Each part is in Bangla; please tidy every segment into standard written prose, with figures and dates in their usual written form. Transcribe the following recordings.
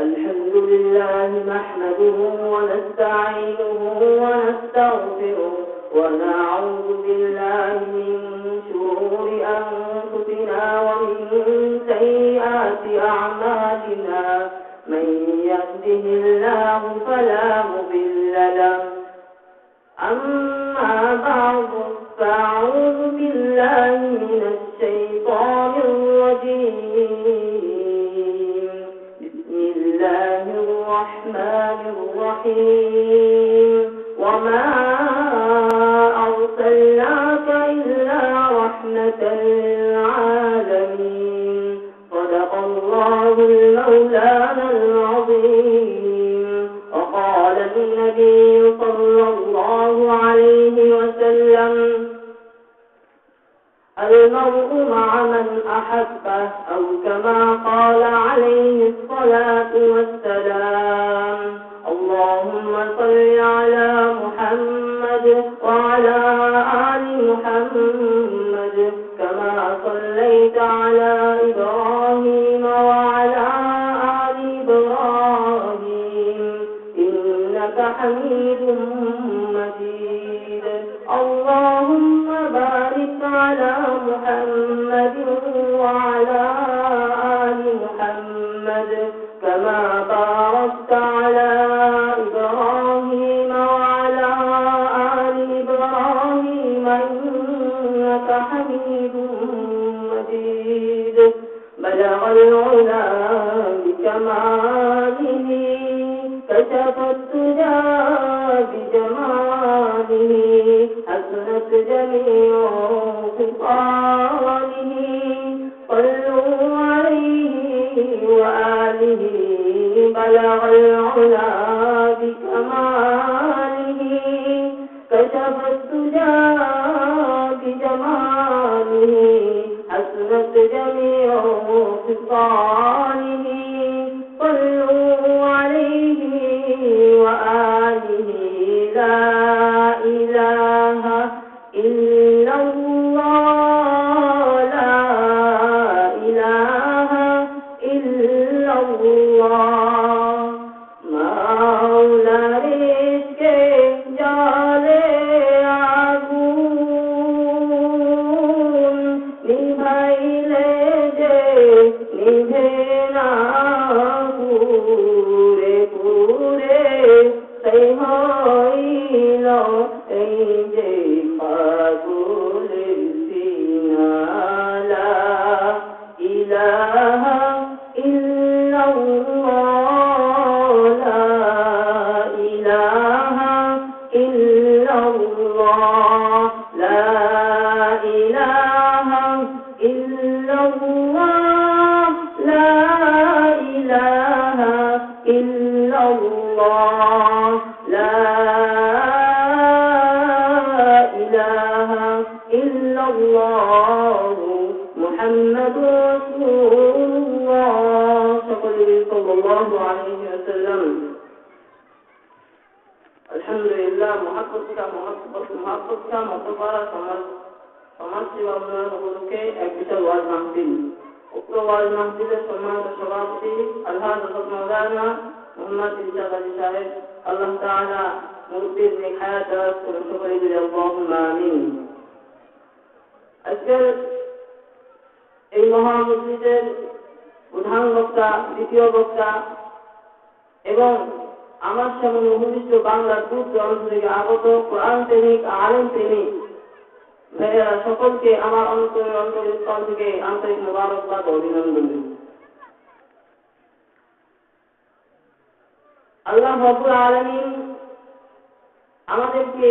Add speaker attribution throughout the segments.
Speaker 1: الحمد لله نحمده ونستعينه ونستغفره ونعوذ بالله من شرور أنفسنا ومن سيئات أعمالنا من يهده الله فلا مضل له أما بعد فأعوذ بالله من الشيطان الرجيم بسم الله الرحمن الرحيم وما أرسلناك إلا رحمة للعالمين صدق الله المولانا العظيم وقال النبي صلى الله عليه وسلم المرء مع من أحبه أو كما قال عليه الصلاة والسلام اللهم صل على محمد وعلى آل محمد كما صليت على إبراهيم وعلى آل إبراهيم إنك حميد مجيد اللهم بارك على محمد وعلى آل محمد كما باركت على إبراهيم وعلى آل إبراهيم إنك حميد مجيد بلغ العلا بكماله كشف الدجى بجماله حسنت جميع خصاله صلوا عليه وآله بلغ العلا بكماله كشف الدجى بجماله حسنت جميع خصاله صلوا عليه وآله لا إله إلا الله لا إله إلا الله مولا رزق جالے আগুন নিভাইলে যে নিভে না পুরে পুরে সেই হইল এই যে পাগলের সিনা লা ইলাহা ইল্লাল্লাহ লা ইলাহা ইল্লাল্লাহ লা ইলাহা ইল্লাল্লাহ লা ইলাহা ইল্লাল্লাহ লা ইলাহা ইল্লাল্লাহ মুহাম্মাদুর রাসূলুল্লাহ সাল্লাল্লাহু আলাইহি ওয়াসাল্লাম আলহামদুলিল্লাহ মহব্বত का मतबारा समाज सेवा उन्नयन उपलक्षে এক বিশাল ওয়াজ মাহফিল উক্ত ওয়াজ মাহফিলের সম্মানিত সভাপতি আল্লাহ হযরত মাওলানা মুহাম্মদ ইরশাদ আলী সাহেব আল্লাহ তাআলা মুরব্বির নেক হায়াত দারাজ করুন সকলে বলি আল্লাহুম্মা আমিন। আজকের এই মহা মসজিদের প্রধান বক্তা দ্বিতীয় বক্তা এবং আমার সামনে উপবিষ্ট বাংলার দূর দূরান্ত থেকে আগত কোরআন প্রেমিক আলেম প্রেমিক ভাইয়েরা সকলকে আমার অন্তরের স্থল থেকে আন্তরিক মোবারকবাদ ও অভিনন্দন। আল্লাহ রাব্বুল আলামিন আমাদেরকে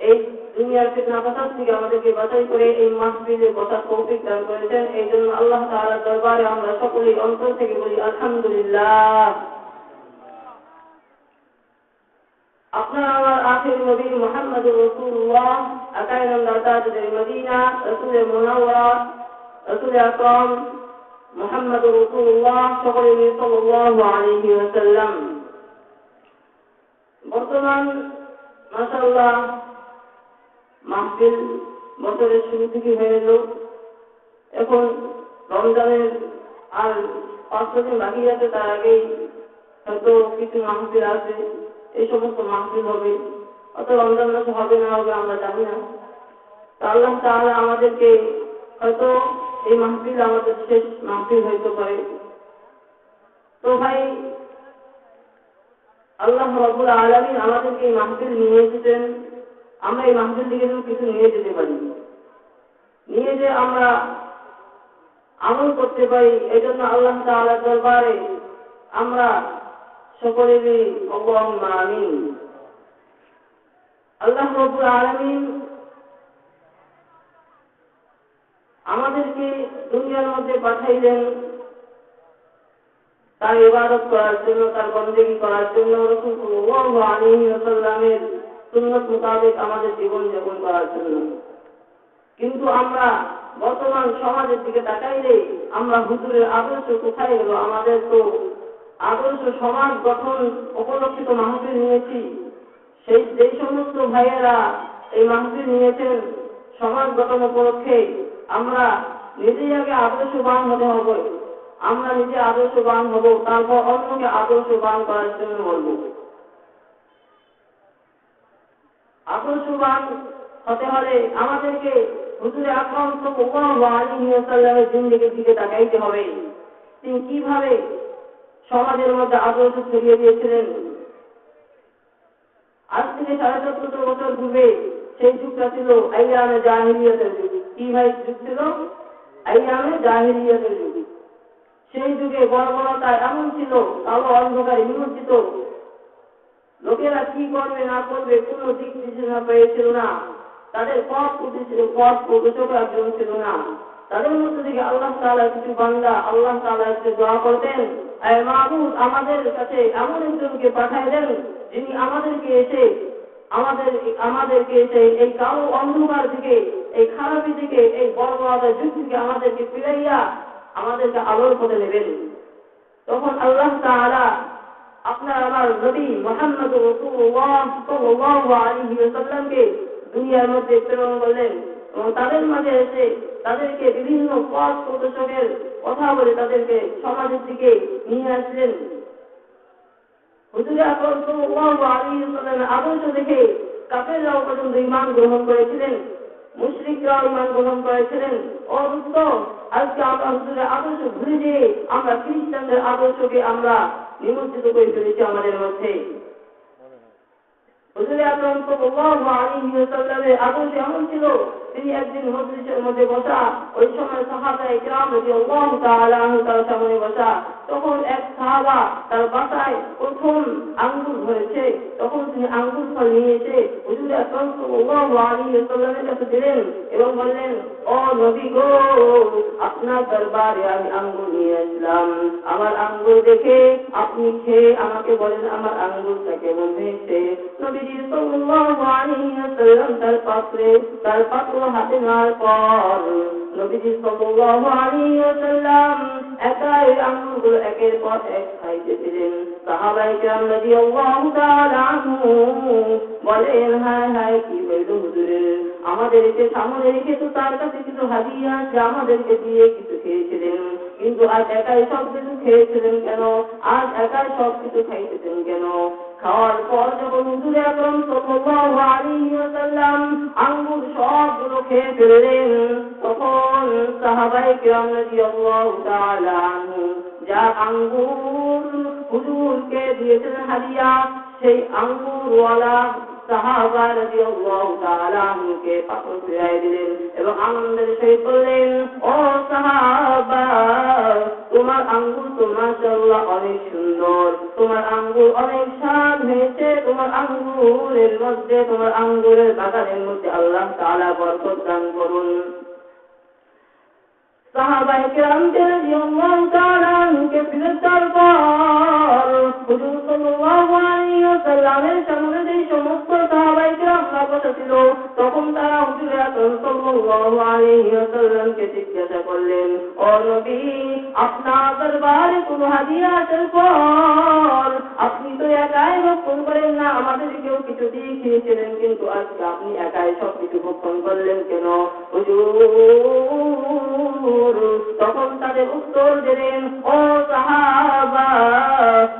Speaker 1: এই দুনিয়ার ফিতনা ফাসাদ থেকে আমাদেরকে বাঁচাই করে এই মাহফিলে বসার তৌফিক দান করেছেন। এই জন্য আল্লাহ তাআলার দরবারে আমরা সকলেই অন্তর থেকে বলি আলহামদুলিল্লাহ। আপনার আমার আখির নবী মুহাম্মদুর রাসূলুল্লাহ আকাই নামদার তাজুল মদিনা রাসূল মুনাওয়ারা রাসূল আকরাম মুহাম্মদুর রাসূলুল্লাহ সাল্লাল্লাহু আলাইহি ওয়াসাল্লাম। বর্তমান মাশাআল্লাহ মাহফিল বছরের শুরু থেকে হয়ে গেল। এখন রমজানের আর 5-6 দিন বাকি আছে, তার আগেই হয়তো কিছু মাহফিল আছে, এই সমস্ত মাহফিল হবে, অত রমজান মাসে হবে না হবে আমরা জানি না। তো আল্লাহ তাআলা আমাদেরকে হয়তো এই মাহফিল আমাদের শেষ মাহফিল হইতে পারে। তো ভাই, আল্লাহ রাব্বুল আলামিন আমাদেরকে এই মাহফিল নিয়ে এসেছেন, আমরা এই মাহফিল থেকে যেন কিছু নিয়ে যেতে পারি, নিয়ে যে আমরা আমল করতে পারি। এই জন্য আল্লাহ তাআলার দরবারে আমরা সকলেরই আল্লাহুম্মা আমিন। আল্লাহ রাব্বুল আলামিন আমাদেরকে দুনিয়ার মধ্যে পাঠাইলেন তার ইবাদত করার জন্য, তার বন্দেগী করার জন্য, রাসূল সাল্লাল্লাহু আলাইহি ওয়াসাল্লামের সুন্নাত মোতাবেক আমাদের জীবন যাপন করার জন্য। কিন্তু আমরা বর্তমান সমাজের দিকে তাকাইলে আমরা হুজুরের আদর্শ কোথায় গেল? আমাদের তো আদর্শ সমাজ গঠন উপলক্ষিত মাহফিল নিয়েছি, যেই সমস্ত ভাইয়েরা এই মাহফিল নিয়েছেন সমাজ গঠন উপলক্ষে, আমরা নিজেই আগে আদর্শবান হতে হবে। আমরা নিজে আদর্শবান হব, তারপর অন্যকে আদর্শবান করার জন্য বলব। আদর্শবান হতে হলে আমাদেরকে হুজুর আকরাম সাল্লাল্লাহু আলাইহি ওয়াসাল্লামের জিন্দেগির দিকে তাকাইতে হবে। তিনি কিভাবে সমাজের মধ্যে আদর্শ ছড়িয়ে দিয়েছিলেন। আজ থেকে 1450 বছর পূর্বে সেই যুগটা ছিল আইয়ামে জাহিলিয়াতের যুগ। কি ভাই যুগ ছিল? আইয়ামে জাহিলিয়াতের যুগ। সেই যুগে বর্বরতা এমন ছিল, কালো অন্ধকারে নিমজ্জিত, লোকেরা কি করবে না করবে কোনো দিক নির্দেশনা পেয়েছিল না। তাদের পথ প্রদর্শক একজন ছিল না। তাদের মধ্যে থেকে আল্লাহ তাআলা কিছু বান্দা আল্লাহ তাআলা কাছে দোয়া করতেন, আয় মাবুদ, আমাদের কাছে এমন একজনকে পাঠায় দেন যিনি আমাদেরকে এসে এই কালো অন্ধকার থেকে, এই খারাপি থেকে, এই বর্বরতার যুগ থেকে আমাদেরকে ফিরাইয়া আমাদেরকে আলোর পথে নেবেন। তখন আল্লাহ তাআলা আপনার আমার নবী মুহাম্মদ রাসূলুল্লাহ সাল্লাল্লাহু আলাইহি ওয়াসাল্লামকে দুনিয়ার মধ্যে প্রেরণ করলেন এবং তাদের মাঝে এসে তাদেরকে বিভিন্ন পথ প্রদর্শকের কথা বলে তাদেরকে সমাজের দিকে নিয়ে আসলেন। হুজুর আকরাম সাল্লাল্লাহু আলাইহি ওয়াসাল্লামের আদর্শ দেখে কাফেররাও পর্যন্ত ঈমান গ্রহণ করেছিলেন, মুশরিকরাও ঈমান গ্রহণ করেছিলেন। অথচ আজকে আমরা হুজুরের আদর্শ ভুলে যেয়ে আমরা খ্রিস্টানদের আদর্শকে আমরা নিমজ্জিত করে ফেলেছি আমাদের মধ্যে। হুজুর আকরাম সাল্লাল্লাহু আলাইহি ওয়াসাল্লামের আদর্শ এমন ছিল, তিনি একদিন মজলিসের মধ্যে বসা, ওই সময় সাহাবায়ে কেরাম রাদিয়াল্লাহু তাআলা আনহু তার সামনে বসা। তখন এক সাহাবা তার বাসায় প্রথম আঙ্গুর ধরেছে, তখন তিনি আঙ্গুর ফল নিয়ে এসে হুজুর আকরাম সাল্লাল্লাহু আলাইহি ওয়াসাল্লামের কাছে দিলেন এবং বললেন, ও নবী গো, আপনার দরবারে আমি আঙ্গুর নিয়ে আসলাম, আমার আঙ্গুর দেখে আপনি খেয়ে আমাকে বলেন আমার আঙ্গুরটা কেমন হয়েছে। নবীজি সাল্লাল্লাহু আলাইহি ওয়াসাল্লাম তার পাত্র হাতে নেওয়ার পর নবীজি সাল্লাল্লাহু আলাইহি ওয়াসাল্লাম একাই আঙ্গুরগুলো একের পর এক খাইতেছিলেন। সাহাবায়ে কেরাম রাদিয়াল্লাহু তাআলা আনহুম বলেন, হায় হায়, কি হইল হুজুরের? আমাদেরকে সামনে রেখে তো তার কাছে কিছু হাদিয়া আছে, আমাদেরকে দিয়ে কিছু খেয়েছিলেন, কিন্তু আজ একাই সব কিছু খেয়েছিলেন কেন? আজ একাই সব কিছু খাইতেছেন কেন? খাওয়ার পর যখন হুজুর আকরাম সাল্লাল্লাহু আলাইহি ওয়াসাল্লাম আঙ্গুর সবগুলো খেয়ে ফেললেন, তখন সাহাবায়ে কেরাম রাদিয়াল্লাহু তাআলা আনহুম যা আঙ্গুর হুজুরকে দিয়েছিলেন হাদিয়া, সেই আঙ্গুরওয়ালা সাহাবা রাদিয়াল্লাহু তাআলা আনহুকে পাথর ফিরাই দিলেন এবং আনন্দের সহিত বললেন, ও সাহাবা, তোমার আঙ্গুর তো মাশাআল্লাহ অনেক সুন্দর, তোমার আঙ্গুর অনেক স্বাদ হয়েছে, তোমার আঙ্গুরের মধ্যে, তোমার আঙ্গুরের বাগানের মধ্যে আল্লাহ তাআলা বরকত দান করুন। সাহাবায়ে কেরাম রাদিয়াল্লাহু তাআলা আনহুকে ফিরে দেওয়ার পর হুজুর সাল্লাল্লাহু আলাইহি ওয়াসাল্লামের সামনে যেই সমস্ত সাহাবায়ে কেরামরা বসা ছিল, তখন তারা হুজুর আকরাম সাল্লাল্লাহু আলাইহি ওয়াসাল্লামকে জিজ্ঞাসা করলেন, ও নবী, আপনার দরবারে কোনো হাদিয়া আসার পর আপনি তো একাই ভক্ষণ করেন না, আমাদেরকেও কিছু দিয়ে খেয়েছিলেন, কিন্তু আজকে আপনি একাই সব কিছু ভক্ষণ করলেন কেন? হুজুর আঙ্গুর। তখন তাদের উত্তর দিলেন, ও সাহাবা,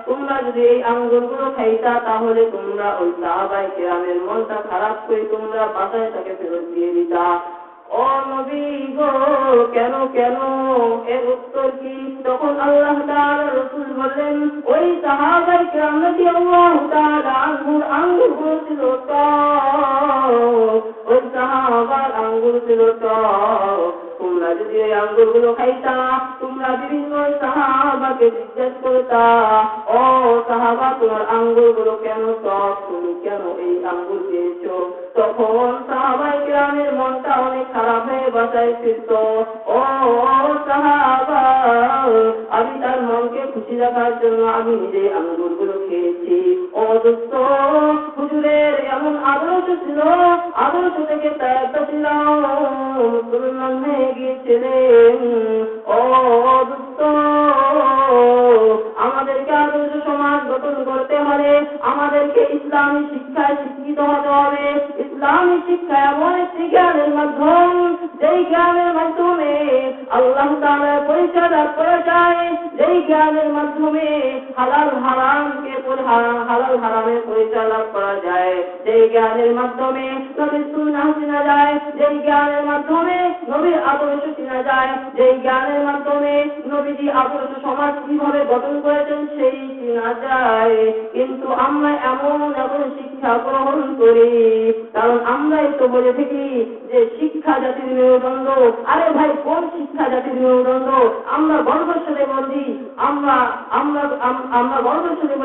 Speaker 1: তোমরা যদি এই আঙ্গুরগুলো খাইতা তাহলে তোমরা ওই সাহাবায়ে কেরামের মনটা খারাপ করে তোমরা বাসায় তাকে ফেরত দিয়ে দিতা। ও নবী গো, কেন কেন? এর উত্তর কি? তখন আল্লাহ তাআলা রাসূল বললেন, ওই সাহাবায়ে কেরাম রাদিয়াল্লাহু তাআলা আঙ্গুরগুলো ছিল টক, ওই সাহাবার আঙ্গুর ছিল টক। তোমরা যদি এই আঙ্গুরগুলো খাইতা, তোমরা বিভিন্ন সাহাবাকে জিজ্ঞেস করতা, ও সাহাবা, তোমার আঙ্গুরগুলো কেন টক? তুমি কেন এই আঙ্গুর খেয়েছো? তখন সাহাবায়ে কেরামের মনটা অনেক খারাপ হয়ে বাসায় ফিরত। ও সাহাবা, আমি তার মনকে খুশি রাখার জন্য আমি নিজে আঙ্গুরগুলো খেয়েছি। ও দোস্ত, হুজুরের এমন আদর্শ ছিল, আদর্শ থেকে একটা ছিল, মুসলমান হয়ে গিয়েছিলেন। ও দোস্ত, আমাদেরকে আদর্শ সমাজ গঠন করতে হলে আমাদেরকে ইসলামী শিক্ষায় শিক্ষিত হতে হবে। ইসলামী শিক্ষা এমন একটি জ্ঞানের মাধ্যম, যেই জ্ঞানের মাধ্যমে আল্লাহ তাআলার পরিচয় লাভ করা যায়, যেই জ্ঞানের মাধ্যমে হালাল হারামের পরিচয় লাভ করা যায়, যেই জ্ঞানের মাধ্যমে নবীর সুন্নাহ চেনা যায়, যেই জ্ঞানের মাধ্যমে নবীর আদর্শ চেনা যায়, যেই জ্ঞানের মাধ্যমে নবীজি আদর্শ সমাজ কিভাবে গঠন করেছেন সেই চেনা যায়। কিন্তু আমরা এমন শিক্ষা গ্রহণ করি, কারণ আমরাই তো বলে থাকি যে শিক্ষা জাতির মেরুদণ্ড। আরে ভাই, কোন শিক্ষা জাতির মেরুদণ্ড? আমরা গর্বের সাথে বলি, আমরা গর্বের সাথে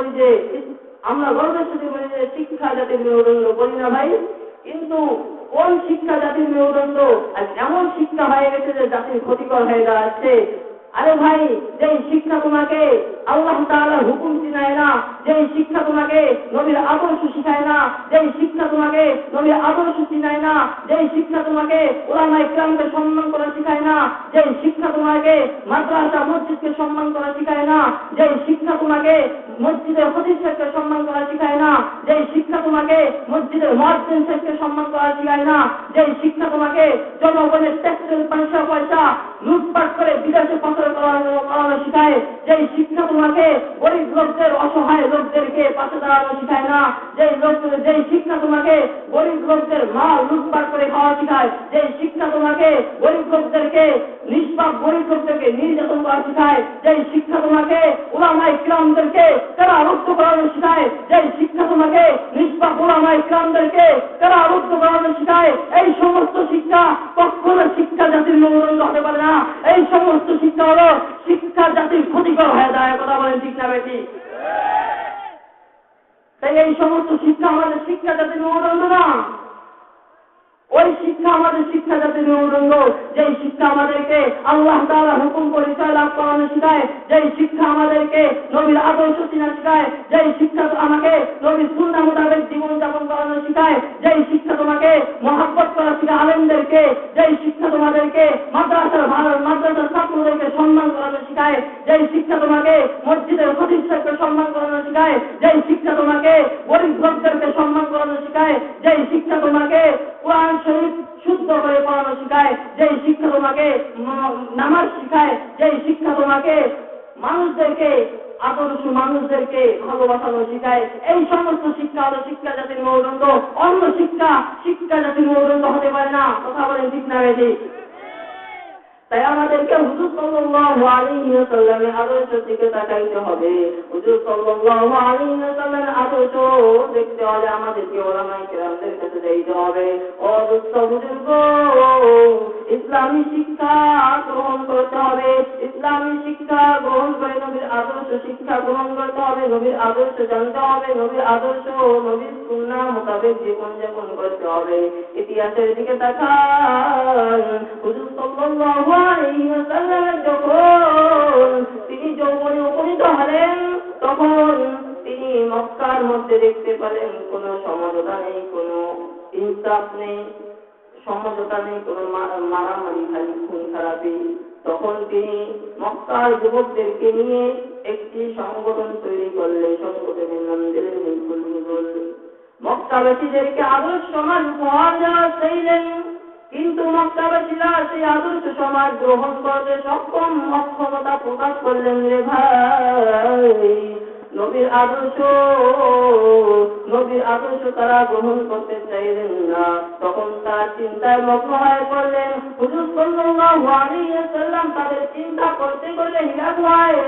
Speaker 1: বলি যে শিক্ষা জাতির মেরুদণ্ড, বলি না ভাই? কিন্তু কোন শিক্ষা জাতির মেরুদণ্ড? আর এমন শিক্ষা হয়ে গেছে যে জাতির ক্ষতিকর হয়ে দাঁড়াচ্ছে। আরে ভাই, যেই শিক্ষা তোমাকে আল্লাহ তাআলার হুকুম শিখায় না, যেই শিক্ষা তোমাকে নবীর আদর্শ শিখায় না, যেই শিক্ষা তোমাকে নবীর আদর্শ শিখায় না, যেই শিক্ষা তোমাকে উলামায়ে কেরামকে সম্মান করা শিখায় না, যেই শিক্ষা তোমাকে মাদ্রাসা মসজিদকে সম্মান করা শিখায় না, যেই শিক্ষা তোমাকে মসজিদের খতিব সাহেবকে সম্মান করা শিখায় না, যেই শিক্ষা তোমাকে মসজিদের মুয়াজ্জিন সাহেবকে সম্মান করা শিখায় না, যেই শিক্ষা তোমাকে জনগণের ট্যাক্সের পয়সা লুটপাট করে বিদেশে পাচার করানো শিখায়, যেই শিক্ষা তোমাকে গরিব লোকদের, অসহায় লোকদেরকে পাশে দাঁড়ানো শিখায় না, যেই শিক্ষা তোমাকে গরিব লোকদের মাল লুটপাট করে খাওয়া শিখায়, যেই শিক্ষা তোমাকে গরিব লোকদেরকে নিষ্পাপ গরিব লোকদেরকে নির্যাতন করা শিখায়, যেই শিক্ষা তোমাকে উলামায়ে কিরামদেরকে কারারুদ্ধ করানো শিখায়, যেই শিক্ষা তোমাকে নিষ্পাপ উলামায়ে কিরামদেরকে কারারুদ্ধ করানো শিখায়, এই সমস্ত শিক্ষা কখনো শিক্ষা জাতির মেরুদণ্ড হতে পারে না। এই সমস্ত শিক্ষা হলো শিক্ষা জাতির ক্ষতিকর হয়ে যায়। কথা বলেন ঠিক না বেটি? তাই এই সমস্ত শিক্ষা আমাদের শিক্ষা জাতির মেরুদণ্ড না। ওই শিক্ষা আমাদের শিক্ষা জাতির মেরুদণ্ড, যেই শিক্ষা আমাদেরকে আল্লাহ তাআলা হুকুম পরিচয় লাভ করানো শিখায়, যেই শিক্ষা আমাদেরকে নবীর আদর্শ চিনা শিখায়, যেই শিক্ষা আমাকে নবীর সুন্নাহ মোতাবেক জীবনযাপন করানো শিখায়, যেই শিক্ষা তোমাকে মহব্বত করা শিখায় আলেমদেরকে, যেই শিক্ষা তোমাদেরকে মাদ্রাসার ছাত্রদেরকে সম্মান করানো শিখায়, যেই শিক্ষা তোমাকে মসজিদের খতিব সাহেবকে সম্মান করানো শিখায়, যেই শিক্ষা তোমাকে গরিব লোকদেরকে সম্মান করানো শিখায়, যেই শিক্ষা তোমাকে কোরআন শরীফ শুদ্ধ করে পড়ানো শিখায়, যেই শিক্ষা তোমাকে নামাজ শিখায়, যেই শিক্ষা তোমাকে মানুষদেরকে ভালোবাসানো শিখায়, এই সমস্ত শিক্ষা হলো শিক্ষা জাতির মেরুদণ্ড। অন্য শিক্ষা জাতির মেরুদণ্ড হতে পারে না। কথা বলেন ঠিক না বেশি? তাই আমাদেরকে হুজুর সাল্লাল্লাহু আলাইহি ওয়াসাল্লামের আদর্শের দিকে তাকাইতে হবে। হুজুর সাল্লাল্লাহু আলাইহি ওয়াসাল্লামের আদর্শ দেখতে হলে আমাদেরকে উলামায়ে কেরামদের কাছে যাইতে হবে। ও দোস্ত বুজুর্গ, ইসলামী শিক্ষা গ্রহণ করতে হবে। ইসলামী শিক্ষা গ্রহণ করে নবীর আদর্শ শিক্ষা গ্রহণ করতে হবে, নবীর আদর্শ জানতে হবে, নবীর আদর্শ নবীর সুন্নাহ মোতাবেক জীবনযাপন করতে হবে। ইতিহাসের দিকে তাকান। হুজুর সাল্লাল্লাহু আলাইহি ওয়াসাল্লাম যখন তিনি যৌবনে উপনীত হলেন, তখন তিনি মক্কার মধ্যে দেখতে পেলেন কোনো সমঝোতা নেই, কোনো ইনসাফ নেই, সমঝোতা নেই, কোনো মারামারি, খালি খুন খারাপি। তখন তিনি মক্কার যুবকদেরকে নিয়ে একটি সংগঠন তৈরি করলেন। সংগঠনের নাম দিলেন হিজবুল। মক্কাবাসীদেরকে আদর্শ সমাজ উপহার দেওয়া চাইলেন। কিন্তু মক্কাবাসীরা সেই আদর্শ সমাজ গ্রহণ করতে সক্ষম অক্ষমতা প্রকাশ করলেন রে ভাই। নবীর আদর্শ তারা গ্রহণ করতে চাইলেন না। তখন তার চিন্তায় মগ্ন হয়ে পড়লেন। হুজুর সাল্লাল্লাহু আলাইহি ওয়াসাল্লাম তাদের চিন্তা করতে করতে হীরা গুহায়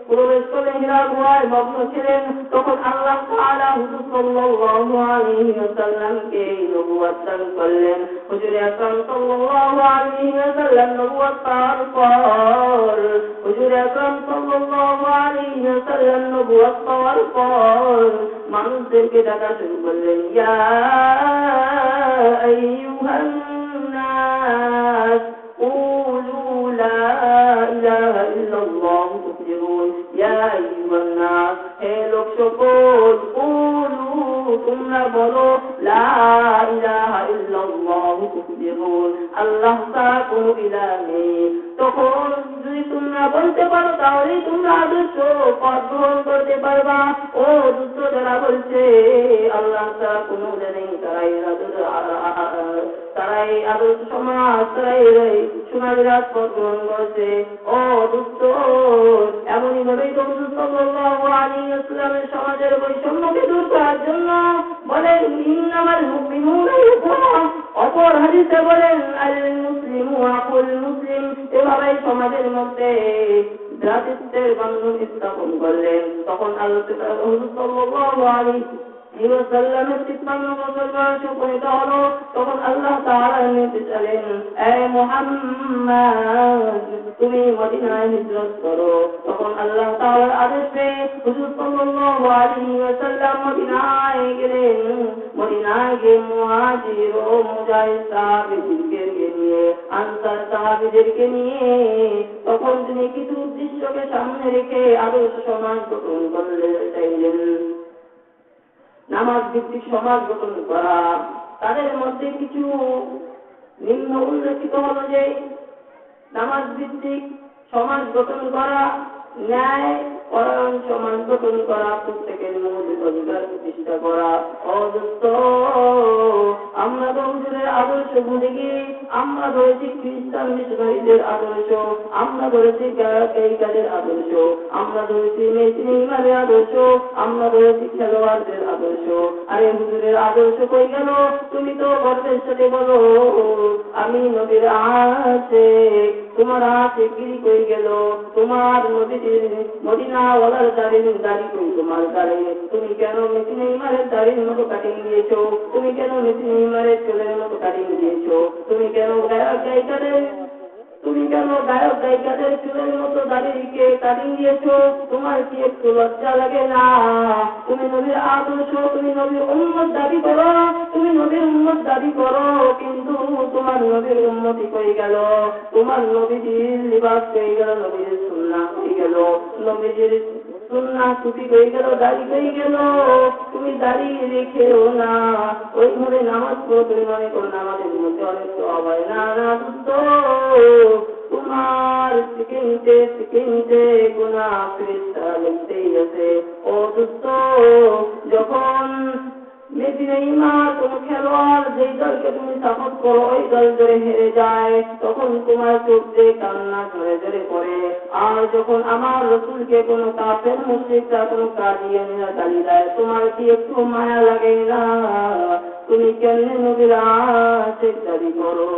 Speaker 1: প্রবেশ করে হীরা গুহায় মগ্ন ছিলেন। তখন আল্লাহ তাআলা হুজুর সাল্লাল্লাহু আলাইহি ওয়াসাল্লামকে নবুয়ত দান করলেন। হুজুর আকরাম সাল্লাল্লাহু আলাইহি ওয়াসাল্লাম নবুয়ত পাওয়ার পর হুজুর আকরাম সাল্লাল্লাহু আলাইহি ওয়াসাল্লাম নবুয়ত পাওয়ার পর মানুষদেরকে ডাকা শুরু করলেন, ইয়া আইয়ুহান নাস কুলু লা ইলাহা ইল্লাল্লাহ তুফলিহুন। ইয়া আইয়ুহান নাস, হে লোক সকল, কুলু তোমরা বলো, লা ইলাহা ইল্লাল্লাহ তুফলিহুন, আল্লাহ ছাড়া কোনো ইলাহ নেই। তখন যদি তোমরা বলতে পারো তাহলেই তোমরা আদর্শ পথ গ্রহণ করতে পারবা। ও দুষ্ট যারা বলছে আল্লাহ ছাড়া কোনো নেই, তারাই আদর্শ সমাজ, তারাই সোনালী রাজপথ গ্রহণ করছে। ও দুষ্ট, এমনই ভাবেই তো হুজুর সাল্লাল্লাহু আলাইহি ওয়াসাল্লামের সমাজের বৈষম্যকে দূর করার জন্য বলেন, ইন্নামাল মুমিনুনা ইখওয়া। অপর হাদিসে বলেন, আল মুসলিমু আখুল মুসলিম। এভাবেই সমাজের মধ্যে ভ্রাতৃত্বের বন্ধন স্থাপন করলেন। তখন আল্লাহ হুজুর সাল্লাল্লাহু আলাইহি ওয়াসাল্লামের 53 বছর বয়স উপনীত হলো। তখন আল্লাহ তাআলা নির্দেশ দিলেন, এ মুহাম্মদ, তুমি মদিনায় হিজরত করো। তখন আল্লাহ তাআলার আদেশে হুজুর সাল্লাল্লাহু আলাইহি ওয়াসাল্লাম মদিনায় গেলেন। মদিনায় গিয়ে মুহাজির ও মুজাহিদ সাহাবীদেরকে নিয়ে, আনসার সাহাবীদেরকে নিয়ে তখন তিনি কিছু উদ্দেশ্যকে সামনে রেখে আদর্শ সমাজ গঠন করতে চাইলেন। নামাজ ভিত্তিক সমাজ গঠন করা। তাদের মধ্যে কিছু নিম্ন উল্লেখিত হলো যে, নামাজ ভিত্তিক সমাজ গঠন করা, ন্যায় পরায়ণ সমাজ গঠন করা, প্রত্যেকের মৌলিক অধিকার প্রতিষ্ঠা করা। অদত্ত আমরা তো হুজুরের আদর্শ ভুলে গিয়ে আমরা ধরেছি খ্রিস্টান মিশনারিদের আদর্শ, আমরা ধরেছি গায়কের আদর্শ, আমরা ধরেছি মেশিন ইমানের আদর্শ, আমরা ধরেছি খেলোয়াড়দের আদর্শ। আরে হুজুরের আদর্শ কই গেল? তুমি তো গর্বের সাথে বলো আমি নবীর আছে, তোমার আছে কি কই গেল? তোমার মদিনাওয়ালার দাড়ি কই তোমার দাড়ি? তুমি কেন মেশিন ইমানের দাড়ির মতো কাটিং দিয়েছো? তুমি কেন মেশিন ইমানের চুলের মতো কাটিং দিয়েছো? তুমি কেন গায়ক গায়িকাদের চুলের মতো দাড়িকে কাটিং দিয়েছো? তোমার কি একটু লজ্জা লাগে না? তুমি নবীর আদর্শ, তুমি নবীর উম্মত দাবি করো, তুমি নবীর উম্মত দাবি করো, কিন্তু তোমার নবীর উম্মতি কই গেল? তোমার নবীজির লিবাস কই গেল? নবীর সুন্নাহ কই গেল? নবীজির সুন্নাহ টুপি কই গেল? দাড়ি কই গেল? তুমি দাড়ি রেখেও না, ওইভাবে নামাজ পড়ো, তুমি মনে করো নামাজের মধ্যে অনেক তো অভয়। না না দুষ্ট, তোমার সিকিমতে গুনাহ ফেরেশতা লিখতেই আছে। ও দুষ্ট, যখন মেদিনা ইমাম কোন খেলোয়াড় যেই দলকে তুমি সাপোর্ট করো ওই দল ধরে হেরে যায়, তখন তোমার চোখ দিয়ে কান্না ঝরে ঝরে পড়ে। আর যখন আমার রাসূলকে কোন কাফের মুশরিকরা কোন কাদিয়ানীরা গালি দেয়, তোমার কি একটু মায়া লাগে না? তুমি কেন নবীর আশিক দাবি করো?